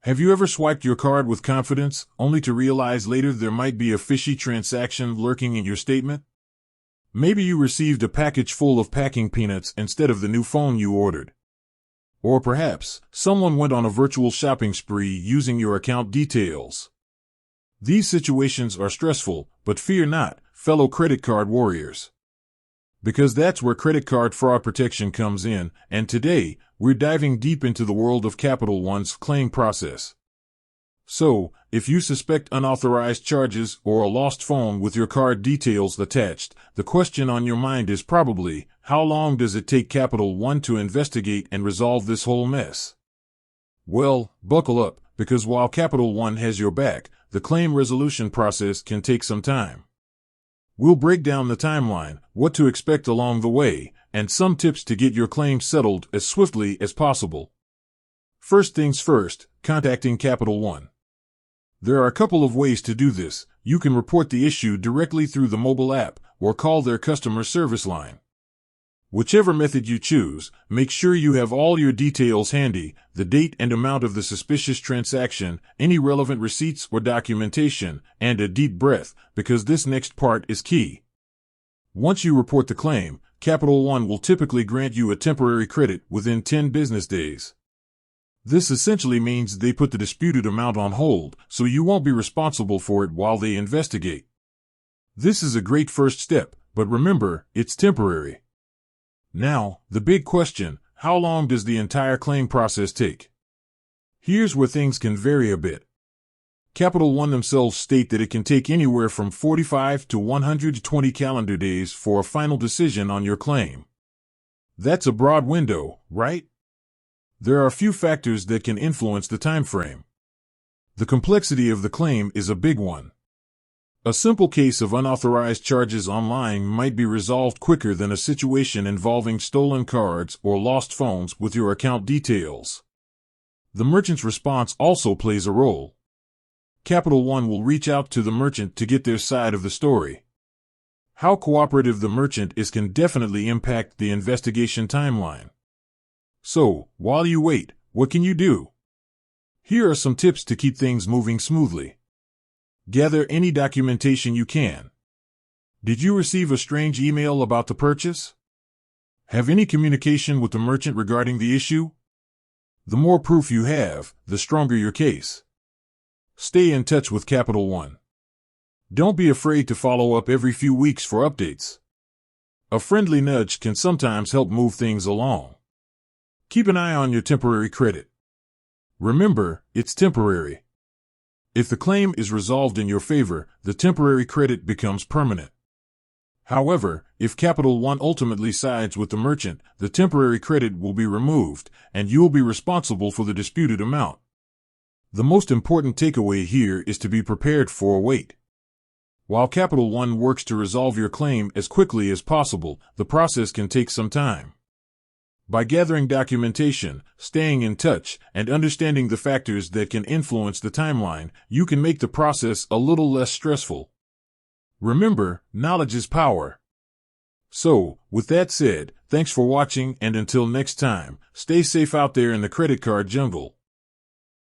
Have you ever swiped your card with confidence, only to realize later there might be a fishy transaction lurking in your statement? Maybe you received a package full of packing peanuts instead of the new phone you ordered. Or perhaps, someone went on a virtual shopping spree using your account details. These situations are stressful, but fear not, fellow credit card warriors. Because that's where credit card fraud protection comes in, and today, we're diving deep into the world of Capital One's claim process. So, if you suspect unauthorized charges or a lost phone with your card details attached, the question on your mind is probably, how long does it take Capital One to investigate and resolve this whole mess? Well, buckle up, because while Capital One has your back, the claim resolution process can take some time. We'll break down the timeline, what to expect along the way, and some tips to get your claim settled as swiftly as possible. First things first, contacting Capital One. There are a couple of ways to do this. You can report the issue directly through the mobile app or call their customer service line. Whichever method you choose, make sure you have all your details handy, the date and amount of the suspicious transaction, any relevant receipts or documentation, and a deep breath, because this next part is key. Once you report the claim, Capital One will typically grant you a temporary credit within 10 business days. This essentially means they put the disputed amount on hold, so you won't be responsible for it while they investigate. This is a great first step, but remember, it's temporary. Now, the big question, how long does the entire claim process take? Here's where things can vary a bit. Capital One themselves state that it can take anywhere from 45 to 120 calendar days for a final decision on your claim. That's a broad window, right? There are a few factors that can influence the time frame. The complexity of the claim is a big one. A simple case of unauthorized charges online might be resolved quicker than a situation involving stolen cards or lost phones with your account details. The merchant's response also plays a role. Capital One will reach out to the merchant to get their side of the story. How cooperative the merchant is can definitely impact the investigation timeline. So, while you wait, what can you do? Here are some tips to keep things moving smoothly. Gather any documentation you can. Did you receive a strange email about the purchase? Have any communication with the merchant regarding the issue? The more proof you have, the stronger your case. Stay in touch with Capital One. Don't be afraid to follow up every few weeks for updates. A friendly nudge can sometimes help move things along. Keep an eye on your temporary credit. Remember, it's temporary. If the claim is resolved in your favor, the temporary credit becomes permanent. However, if Capital One ultimately sides with the merchant, the temporary credit will be removed, and you'll be responsible for the disputed amount. The most important takeaway here is to be prepared for a wait. While Capital One works to resolve your claim as quickly as possible, the process can take some time. By gathering documentation, staying in touch, and understanding the factors that can influence the timeline, you can make the process a little less stressful. Remember, knowledge is power. So, with that said, thanks for watching, and until next time, stay safe out there in the credit card jungle.